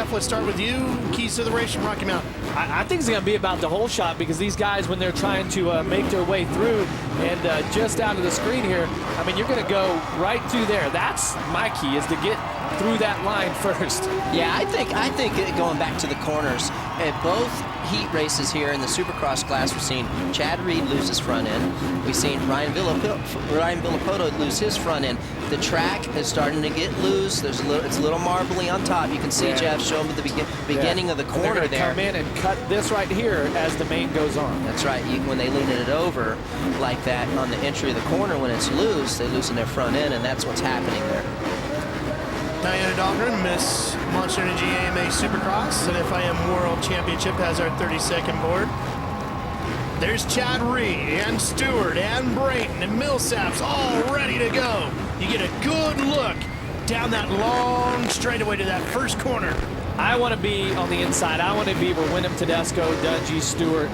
Let's start with you. Keys to the race from Rocky Mountain. I think it's going to be about the whole shot, because these guys, when they're trying to make their way through and just out of the screen here, I mean, you're going to go right through there. That's my key, is to get through that line first. Yeah, I think going back to the corners, at both heat races here in the Supercross class, we've seen Chad Reed lose his front end. We've seen Ryan Villapoto lose his front end. The track is starting to get loose. It's a little marbly on top. You can see Jeff show them at the beginning of the corner there. Come in and cut this right here as the main goes on. That's right. When they lean it over like that on the entry of the corner, when it's loose, they loosen their front end, and that's what's happening there. Diana Dahlgren, Miss Monster Energy AMA Supercross and FIM World Championship, has our 32nd board. There's Chad Reed and Stewart and Brayton and Millsaps all ready to go. You get a good look down that long straightaway to that first corner. I want to be on the inside. I want to be where Wyndham Tedesco, Dungey, Stewart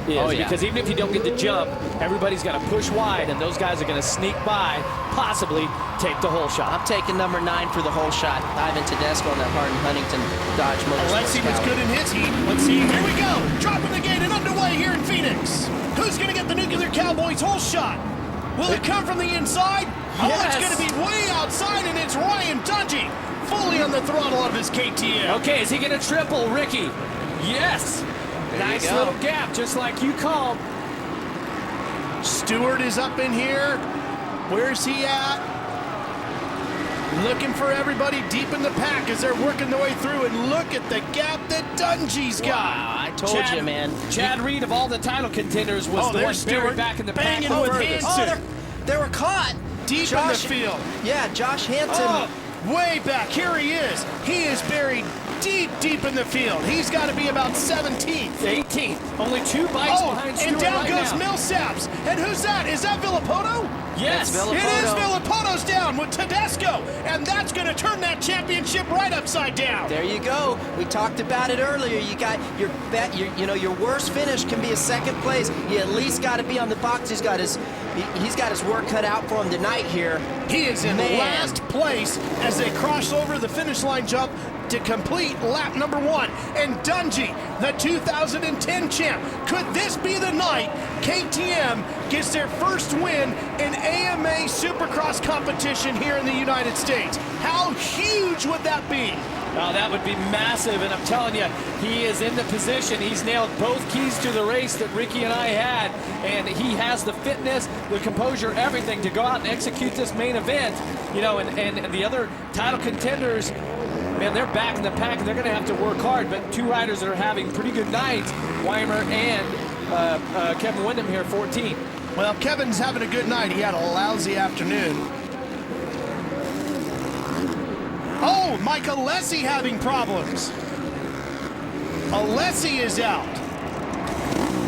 is. Because even if you don't get the jump, everybody's going to push wide, and those guys are going to sneak by, possibly take the whole shot. I'm taking number 9 for the whole shot. Ivan Tedesco on that Hardin Huntington Dodge Motorsports. Let's see what's good in his heat. Let's see. Here we go. Dropping the gate and underway here in Phoenix. Who's going to get the Nuclear Cowboys whole shot? Will it come from the inside? Yes. Oh, it's going to be way outside, and it's Ryan Dungey fully on the throttle of his KTM. Okay, is he going to triple, Ricky? Yes. Nice little gap, just like you called. Stewart is up in here. Where's he at? Looking for everybody deep in the pack as they're working their way through, and look at the gap that Dungey's got. Wow, I told you, man. Chad Reed, of all the title contenders, was the one buried back in the pack. Banging with Hansen. They were caught. Deep in the field. Yeah, Josh Hansen. Way back. Here he is. He is buried deep in the field. He's got to be about 17th. 18th. Only 2 bikes behind Stewart. And down goes now. Millsaps. And who's that? Is that Villapoto? Yes. It is. Villapoto's down with Tedesco. And that's going to turn that championship right upside down. There you go. We talked about it earlier. You got your worst finish can be a second place. You at least got to be on the box. He's got his work cut out for him tonight here. He is in last place as they cross over the finish line jump to complete lap number 1. And Dungey, the 2010 champ. Could this be the night KTM gets their first win in AMA Supercross competition here in the United States? How huge would that be? Oh, that would be massive, and I'm telling you, he is in the position. He's nailed both keys to the race that Ricky and I had, and he has the fitness, the composure, everything to go out and execute this main event. You know, and the other title contenders, man, they're back in the pack, and they're going to have to work hard, but 2 riders that are having pretty good nights, Weimer and Kevin Windham here, 14. Well, Kevin's having a good night. He had a lousy afternoon. Oh, Mike Alessi having problems. Alessi is out.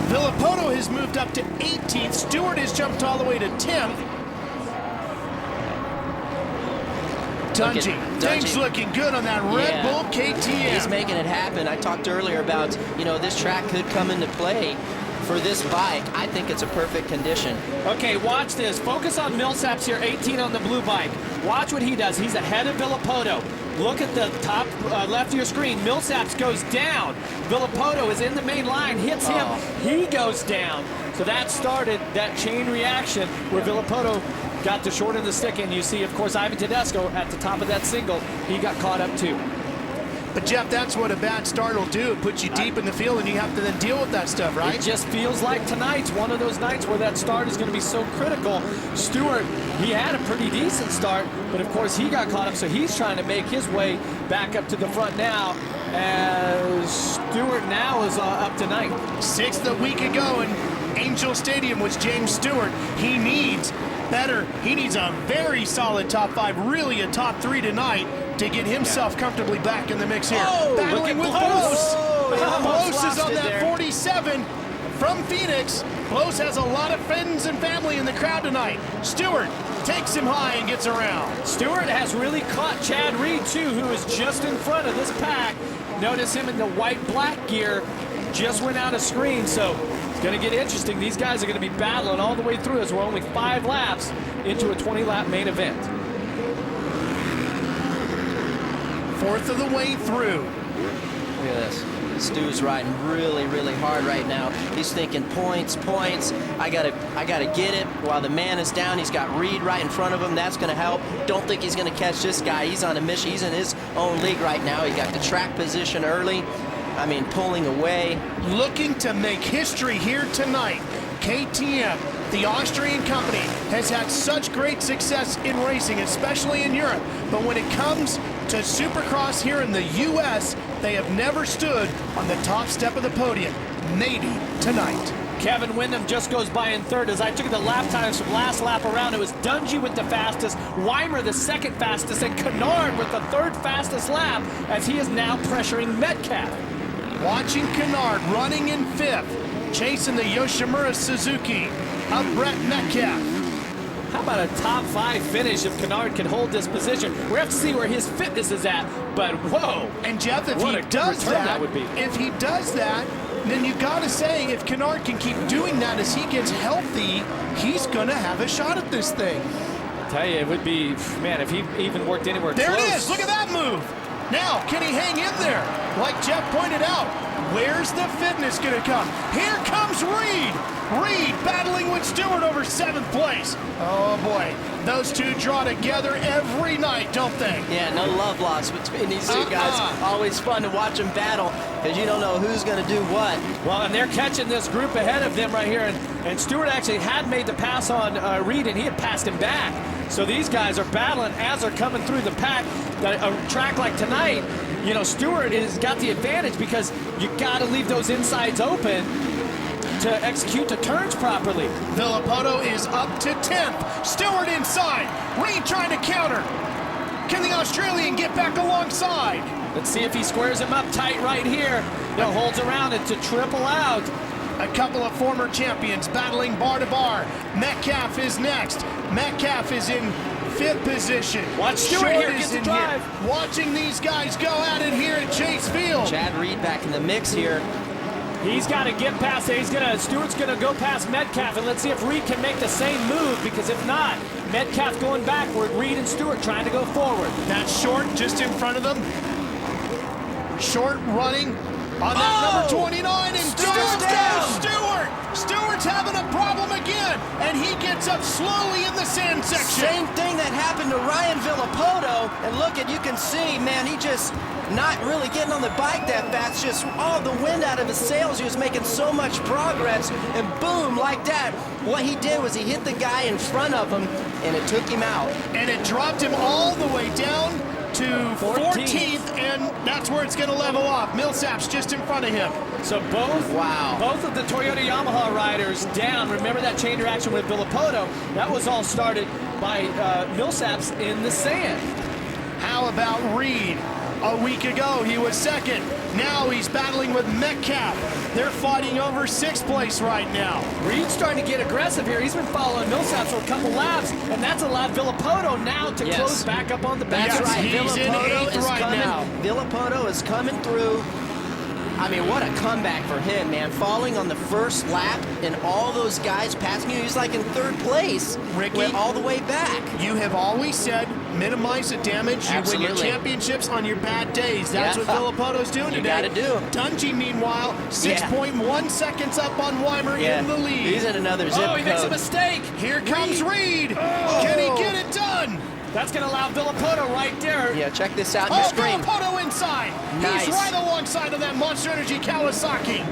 Villapoto has moved up to 18th. Stewart has jumped all the way to 10th. Dungey. Things looking good on that Red Bull KTM. He's making it happen. I talked earlier about, this track could come into play for this bike. I think it's a perfect condition. Okay, watch this. Focus on Millsaps here, 18 on the blue bike. Watch what he does. He's ahead of Villapoto. Look at the top left of your screen. Millsaps goes down. Villapoto is in the main line, hits him. He goes down. So that started that chain reaction where Villapoto got the short end of the stick, and you see, of course, Ivan Tedesco at the top of that single. He got caught up too. But, Jeff, that's what a bad start will do. It puts you deep in the field, and you have to then deal with that stuff, right? It just feels like tonight's one of those nights where that start is going to be so critical. Stewart, he had a pretty decent start, but, of course, he got caught up, so he's trying to make his way back up to the front now, as Stewart now is up to 9th. 6th a week ago in Angel Stadium was James Stewart. He needs better. He needs a very solid top 5, really a top 3 tonight, to get himself comfortably back in the mix here. Battling with Blos. Blos is on that 47 from Phoenix. Blos has a lot of friends and family in the crowd tonight. Stewart takes him high and gets around. Stewart has really caught Chad Reed, too, who is just in front of this pack. Notice him in the white-black gear. Just went out of screen, so it's going to get interesting. These guys are going to be battling all the way through as we're only 5 laps into a 20-lap main event. 4th of the way through. Stu's riding really, really hard right now. He's thinking points, points. I gotta get it. While the man is down, he's got Reed right in front of him. That's gonna help. Don't think he's gonna catch this guy. He's on a mission. He's in his own league right now. He got the track position early. I mean, pulling away. Looking to make history here tonight. KTM, the Austrian company, has had such great success in racing, especially in Europe. But when it comes to Supercross here in the U.S., they have never stood on the top step of the podium. Maybe tonight. Kevin Windham just goes by in third. As I took the lap times from last lap around, it was Dungey with the fastest, Weimer the second fastest, and Kennard with the third fastest lap, as he is now pressuring Metcalf. Watching Kennard running in fifth, chasing the Yoshimura Suzuki of Brett Metcalf. How about a top 5 finish if Kennard can hold this position? We're have to see where his fitness is at, but whoa. And Jeff, if what he a does return that, would be. if he does that, then you gotta say, if Kennard can keep doing that as he gets healthy, he's gonna have a shot at this thing. I tell you, it would be, man, if he even worked anywhere There close. it is, look at that move. Now, can he hang in there? Like Jeff pointed out, where's the fitness gonna come? Here comes Reed. Reed battling with Stewart over 7th place. Oh boy, those two draw together every night, don't they? Yeah, no love lost between these two guys. Always fun to watch them battle, because you don't know who's going to do what. Well, and they're catching this group ahead of them right here, and Stewart actually had made the pass on Reed, and he had passed him back. So these guys are battling as they're coming through the pack. A track like tonight, you know, Stewart has got the advantage because you got to leave those insides open to execute the turns properly. Villapoto is up to 10th. Stewart inside. Reed trying to counter. Can the Australian get back alongside? Let's see if he squares him up tight right here. You know, holds around it to triple out. A couple of former champions battling bar to bar. Metcalf is next. Metcalf is in 5th position. Watch Stewart here, gets the drive. Here. Watching these guys go at it here at Chase Field. Chad Reed back in the mix here. He's got to get past it. Stewart's gonna go past Metcalf, and let's see if Reed can make the same move, because if not, Metcalf going backward, Reed and Stewart trying to go forward. That's Short just in front of them. Short running on that number 29, and Stewart's down. Stewart's having a problem again, and he gets up slowly in the sand section. Same thing that happened to Ryan Villapoto, and look at, you can see, man, he just not really getting on the bike that fast, just all the wind out of his sails. He was making so much progress, and boom, like that. What he did was he hit the guy in front of him, and it took him out. And it dropped him all the way down to 14th, and that's where it's going to level off. Millsap's just in front of him. So both of the Toyota Yamaha riders down. Remember that chain reaction with Villapoto? That was all started by Millsaps in the sand. How about Reed? A week ago, he was 2nd. Now he's battling with Metcalf. They're fighting over 6th place right now. Reed's starting to get aggressive here. He's been following Millsaps for a couple laps, and that's allowed Villapoto now to close back up on the back. That's right. He's in 8th right now. Villapoto is coming through. I mean, what a comeback for him, man. Falling on the first lap, and all those guys passing you. He's like in 3rd place. Ricky, went all the way back. You have always said, minimize the damage. You win your championships on your bad days. That's what Villapoto's doing today. You got to do. Dungey, meanwhile, 6.1 seconds up on Weimer in the lead. He's in another zip code. He makes a mistake. Here comes Reed. Can he get it done? That's going to allow Villapoto right there. Yeah, check this out on your screen. Villapoto inside. Nice. He's right alongside of that Monster Energy Kawasaki.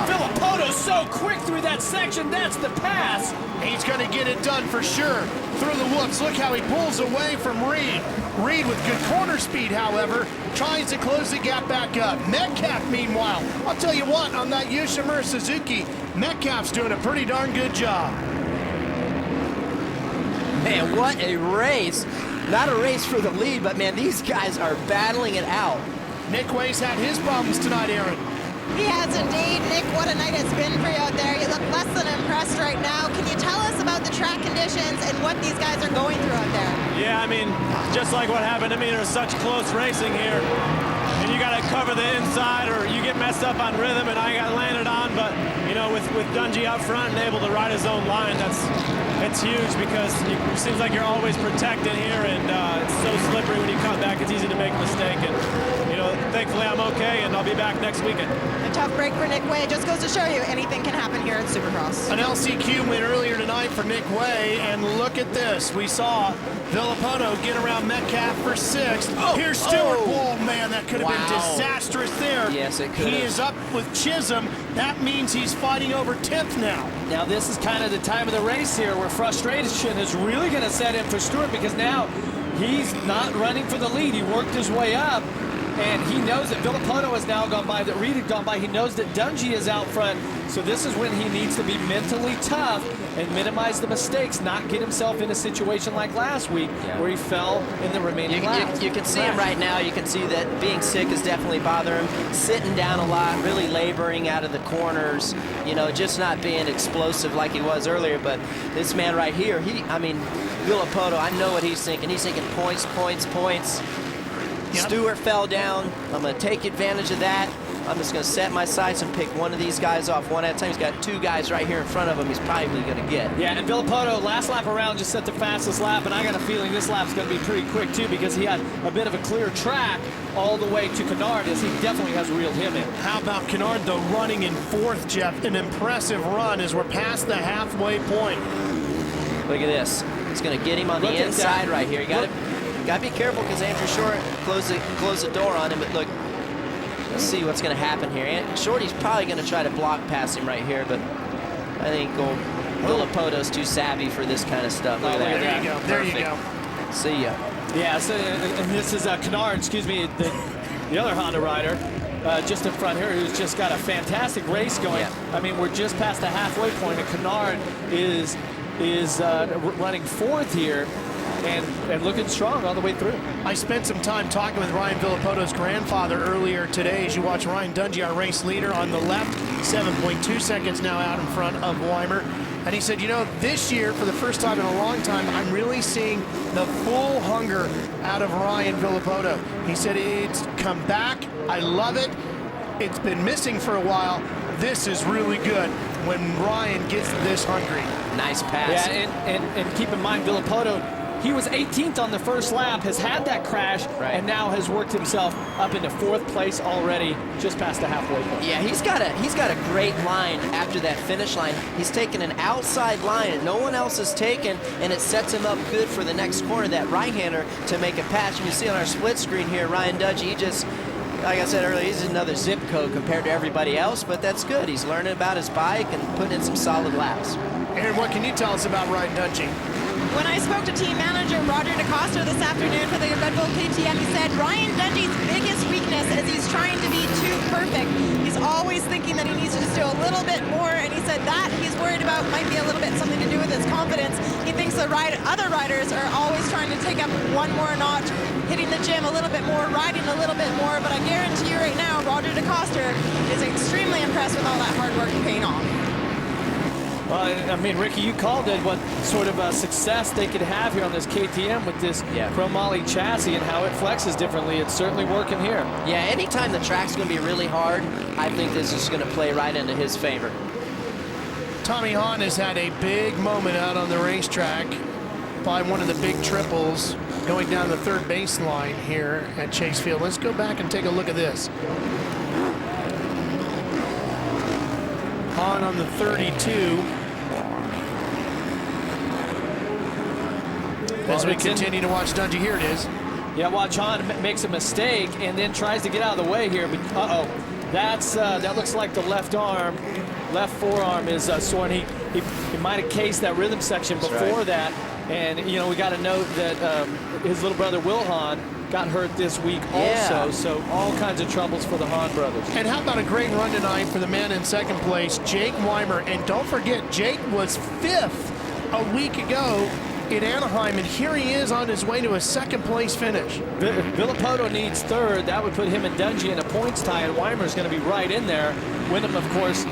Villapoto's so quick through that section. That's the pass. He's going to get it done for sure. Through the whoops. Look how he pulls away from Reed. Reed with good corner speed, however, tries to close the gap back up. Metcalf, meanwhile, I'll tell you what, on that Yoshimura Suzuki, Metcalf's doing a pretty darn good job. Man, what a race. Not a race for the lead, but man, these guys are battling it out. Nick Way's had his problems tonight, Aaron. He has indeed. Nick, what a night it's been for you out there. You look less than impressed right now. Can you tell us about the track conditions and what these guys are going through out there? Yeah, I mean, just like what happened to me, there's such close racing here. And you got to cover the inside or you get messed up on rhythm, and I got landed on. But, you know, with Dungey up front and able to ride his own line, it's huge, because it seems like you're always protected here, and it's so slippery when you come back. It's easy to make a mistake. And, you know, thankfully I'm okay, and I'll be back next weekend. A tough break for Nick Way. Just goes to show you anything can happen here at Supercross. An LCQ win earlier tonight for Nick Way, and look at this. We saw Villapoto get around Metcalf for 6th. Here's Stewart. Oh, man, that could have been disastrous there. Yes, it could have. He is up with Chisholm. That means he's fighting over 10th now. Now this is kind of the time of the race here where frustration is really going to set in for Stewart, because now he's not running for the lead. He worked his way up, and he knows that Villapoto has now gone by, that Reed had gone by. He knows that Dungey is out front, so this is when he needs to be mentally tough and minimize the mistakes, not get himself in a situation like last week where he fell in the remaining laps. You can see him right now. You can see that being sick is definitely bothering him. Sitting down a lot, really laboring out of the corners, you know, just not being explosive like he was earlier. But this man right here, I mean, Villapoto, I know what he's thinking. He's thinking points, points, points. Yep. Stewart fell down. I'm going to take advantage of that. I'm just going to set my sights and pick one of these guys off one at a time. He's got 2 guys right here in front of him he's probably going to get. Yeah, and Villapoto, last lap around, just set the fastest lap, and I got a feeling this lap's going to be pretty quick, too, because he had a bit of a clear track all the way to Kennard, as he definitely has reeled him in. How about Kennard, though, running in 4th, Jeff? An impressive run as we're past the halfway point. Look at this. It's going to get him on the inside right here. You got to be careful, because Andrew Short closed the door on him. But look, let's see what's going to happen here. And Shorty's probably going to try to block past him right here, but I think Villapoto's too savvy for this kind of stuff. Look at that. There you go. There you go. See ya. Yeah, so, and this is Kennard, excuse me, the other Honda rider. Just in front here, who's just got a fantastic race going. Yeah. I mean, we're just past the halfway point, and Kennard is running 4th here, and looking strong all the way through. I spent some time talking with Ryan Villapoto's grandfather earlier today. As you watch Ryan Dungey, our race leader, on the left, 7.2 seconds now out in front of Weimer. And he said, you know, this year, for the first time in a long time, I'm really seeing the full hunger out of Ryan Villapoto. He said, it's come back. I love it. It's been missing for a while. This is really good when Ryan gets this hungry. Nice pass. Yeah, and keep in mind, Villapoto, he was 18th on the first lap, has had that crash, and now has worked himself up into 4th place already, just past the halfway point. Yeah, he's got a great line after that finish line. He's taken an outside line that no one else has taken, and it sets him up good for the next corner, that right-hander, to make a pass. You can see on our split screen here, Ryan Dungey, he just, like I said earlier, he's another zip code compared to everybody else, but that's good. He's learning about his bike and putting in some solid laps. Aaron, what can you tell us about Ryan Dungey? When I spoke to team manager Roger DeCosta this afternoon for the Red Bull KTM, he said Ryan Dungey's biggest weakness is he's trying to be too perfect. He's always thinking that he needs to just do a little bit more, and he said that he's worried about might be a little bit something to do with his confidence. He thinks the other riders are always trying to take up one more notch, hitting the gym a little bit more, riding a little bit more, but I guarantee you right now, Roger DeCosta is extremely impressed with all that hard work paying off. Well, I mean, Ricky, you called it what sort of success they could have here on this KTM with this chromoly chassis and how it flexes differently. It's certainly working here. Yeah, anytime the track's going to be really hard, I think this is going to play right into his favor. Tommy Hahn has had a big moment out on the racetrack by one of the big triples going down the 3rd baseline here at Chase Field. Let's go back and take a look at this. Hahn on the 32. As we continue to watch Dungey, here it is. Yeah, watch Hahn makes a mistake and then tries to get out of the way here, but that looks like the left forearm is sore, and he might have cased that rhythm section before that. And you know, we got to note that his little brother Will Hahn got hurt this week also, so all kinds of troubles for the Hahn brothers. And how about a great run tonight for the man in 2nd place, Jake Weimer. And don't forget, Jake was 5th a week ago in Anaheim, and here he is on his way to a 2nd place finish. Villapoto needs 3rd. That would put him and Dungey in a points tie, and Weimer's going to be right in there. Wyndham, of course,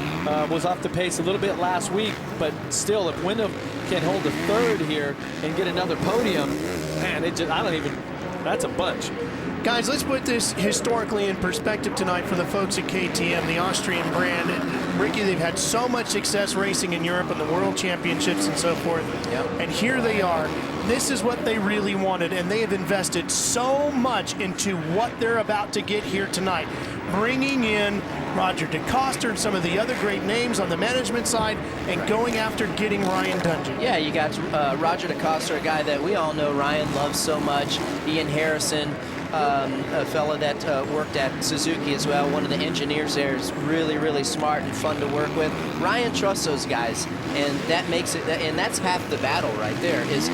was off the pace a little bit last week, but still, if Wyndham can hold the 3rd here and get another podium, man, that's a bunch. Guys, let's put this historically in perspective tonight for the folks at KTM, the Austrian brand. Ricky, they've had so much success racing in Europe and the World Championships and so forth. Yep. And here they are, this is what they really wanted, and they have invested so much into what they're about to get here tonight. Bringing in Roger DeCoster and some of the other great names on the management side and going after getting Ryan Dungey. Yeah, you got Roger DeCoster, a guy that we all know Ryan loves so much. Ian Harrison, a fellow that worked at Suzuki as well. One of the engineers there is really, really smart and fun to work with. Ryan trusts those guys, and that makes it, and that's half the battle right there, is,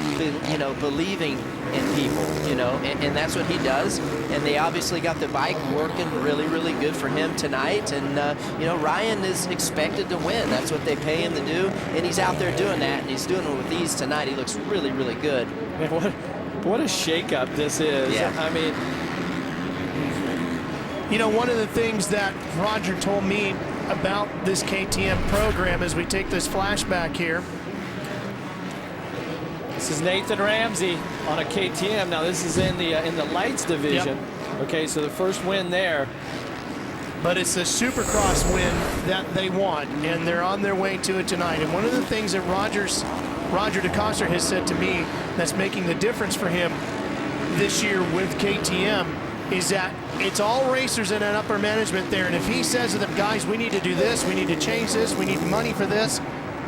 you know, believing in people, you know, and that's what he does. And they obviously got the bike working really, really good for him tonight. And, you know, Ryan is expected to win. That's what they pay him to do, and he's out there doing that, and he's doing it with ease tonight. He looks really, really good. Man, what a shakeup this is. Yeah. I mean, you know, one of the things that Roger told me about this KTM program as we take this flashback here. this is Nathan Ramsey on a KTM. Now this is in the lights division. Yep. Okay, so the first win there. But it's the Supercross win that they want, and they're on their way to it tonight. And one of the things that Roger DeCoster has said to me that's making the difference for him this year with KTM is that it's all racers in an upper management there. And if he says to them, guys, we need to do this, we need to change this, we need money for this,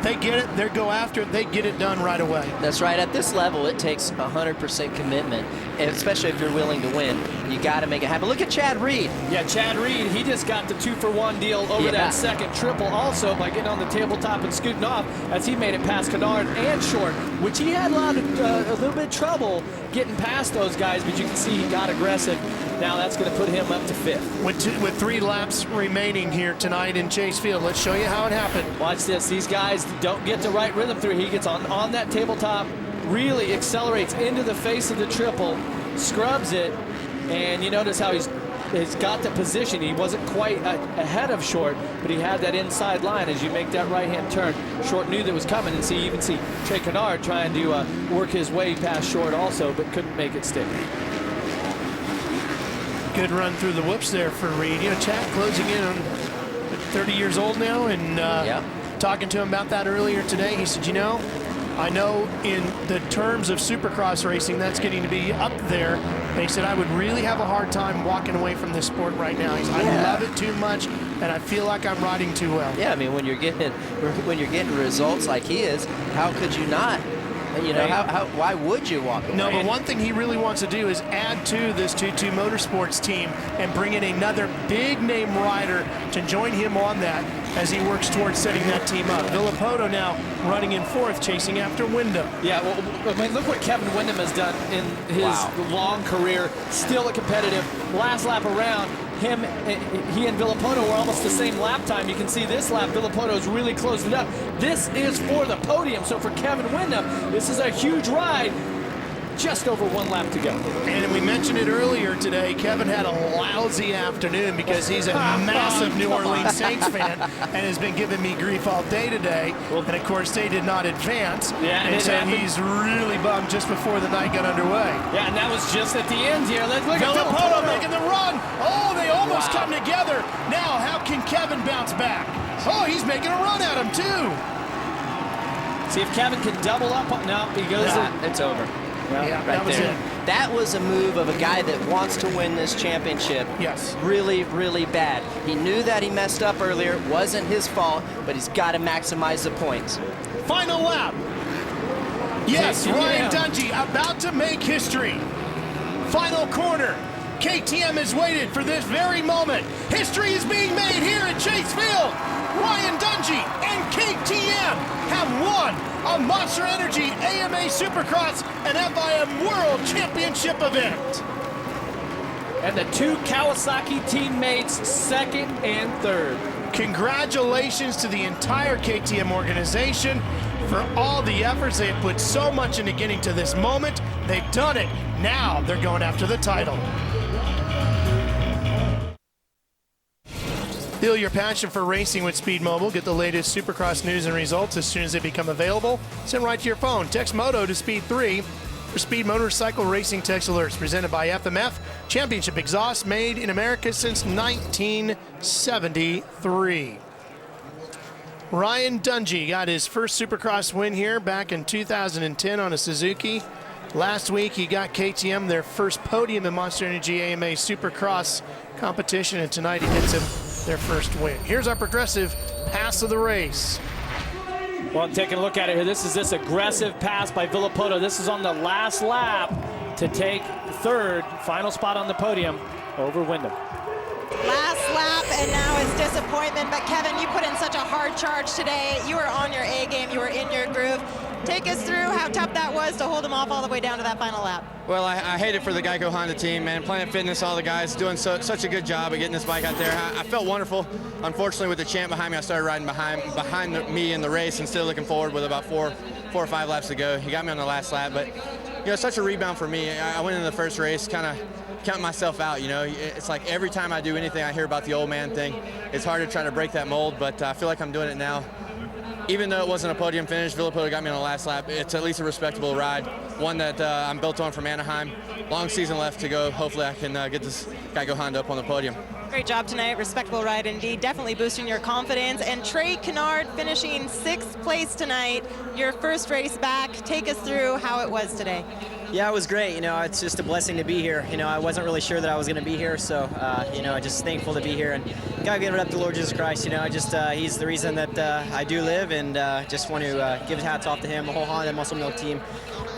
they get it, they go after it, they get it done right away. That's right. At this level, it takes 100% commitment, and especially if you're willing to win. You got to make it happen. Look at Chad Reed. Yeah, Chad Reed, he just got the 2-for-1 deal over that second triple also by getting on the tabletop and scooting off as he made it past Kennard and Short, which he had a little bit of trouble getting past those guys, but you can see he got aggressive. Now that's going to put him up to 5th. With 3 laps remaining here tonight in Chase Field, let's show you how it happened. Watch this. These guys don't get the right rhythm through. He gets on that tabletop, really accelerates into the face of the triple, scrubs it, and you notice how he's got the position. He wasn't quite ahead of Short, but he had that inside line as you make that right-hand turn. Short knew that was coming, and you even see Trey Kennard trying to work his way past Short also, but couldn't make it stick. Good run through the whoops there for Reed. You know, Chad closing in on 30 years old now, and talking to him about that earlier today, he said, you know, I know in the terms of Supercross racing, that's getting to be up there. And he said, I would really have a hard time walking away from this sport right now. He said, I love it too much, and I feel like I'm riding too well. Yeah, I mean, when you're getting results like he is, how could you not? You know, why would you walk away? No, but one thing he really wants to do is add to this 2-2 Motorsports team and bring in another big-name rider to join him on that as he works towards setting that team up. Villapoto now running in 4th, chasing after Wyndham. Yeah, well, I mean, look what Kevin Wyndham has done in his long career. Still a competitive. Last lap around, he and Villapoto were almost the same lap time. You can see this lap, Villapoto's really closed it up. This is for the podium, so for Kevin Wyndham, this is a huge ride. Just over 1 lap to go. And we mentioned it earlier today, Kevin had a lousy afternoon because he's a massive New Orleans Saints fan and has been giving me grief all day today. And of course, they did not advance. Yeah, and so he's really bummed just before the night got underway. Yeah, and that was just at the end here. Let's look at Villapoto making the run. Oh, they almost come together. Now, how can Kevin bounce back? Oh, he's making a run at him, too. See if Kevin can double up. No, he goes in. It's over. Yeah, that was there. it. That was a move of a guy that wants to win this championship. Yes. Really, really bad. He knew that he messed up earlier. It wasn't his fault, but he's got to maximize the points. Final lap. Yes, Ryan Dungey about to make history. Final corner. KTM has waited for this very moment. History is being made here at Chase Field. Ryan Dungey and KTM have won a Monster Energy AMA Supercross and FIM World Championship event. And the 2 Kawasaki teammates, 2nd and 3rd. Congratulations to the entire KTM organization for all the efforts. They have put so much into getting to this moment. They've done it. Now they're going after the title. Feel your passion for racing with Speed Mobile. Get the latest Supercross news and results as soon as they become available. Send right to your phone. Text Moto to Speed 3 for Speed Motorcycle Racing Text Alerts. Presented by FMF. Championship exhaust made in America since 1973. Ryan Dungey got his first Supercross win here back in 2010 on a Suzuki. Last week, he got KTM their first podium in Monster Energy AMA Supercross competition, and tonight he gets him their first win. Here's our progressive pass of the race. Well, taking a look at it here, this is this aggressive pass by Villapoto. This is on the last lap to take third, final spot on the podium over Wyndham. Last lap, and now it's disappointment. But Kevin, you put in such a hard charge today. You were on your A game. You were in your groove. Take us through how tough that was to hold him off all the way down to that final lap. Well, I hate it for the Geico Honda team, man. Planet Fitness, all the guys doing such a good job of getting this bike out there. I felt wonderful. Unfortunately, with the champ behind me, I started riding behind me in the race and still looking forward with about four or five laps to go. He got me on the last lap, but you know, such a rebound for me. I went into the first race kind of counting myself out, you know. It's like every time I do anything, I hear about the old man thing. It's hard to try to break that mold, but I feel like I'm doing it now. Even though it wasn't a podium finish, Villapoto got me on the last lap. It's at least a respectable ride, one that I'm built on from Anaheim. Long season left to go. Hopefully I can get this Geico Honda up on the podium. Great job tonight. Respectable ride indeed. Definitely boosting your confidence. And Trey Kennard finishing 6th place tonight. Your first race back. Take us through how it was today. Yeah, it was great. You know, it's just a blessing to be here. You know, I wasn't really sure that I was going to be here, so you know, just thankful to be here and gotta give it up to Lord Jesus Christ. You know, he's the reason that I do live, and just want to give hats off to him, the whole Honda Muscle Milk team,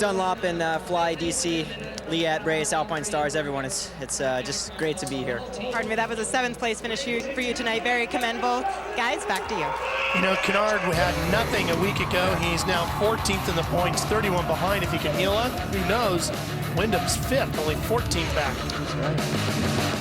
Dunlop and Fly, DC, Liat, Brace, Alpine Stars, everyone. It's just great to be here. Pardon me, that was a 7th place finish for you tonight. Very commendable. Guys, back to you. You know, Kennard had nothing a week ago. He's now 14th in the points, 31 behind. If he can heal up, who knows? Wyndham's 5th, only 14th back. That's right.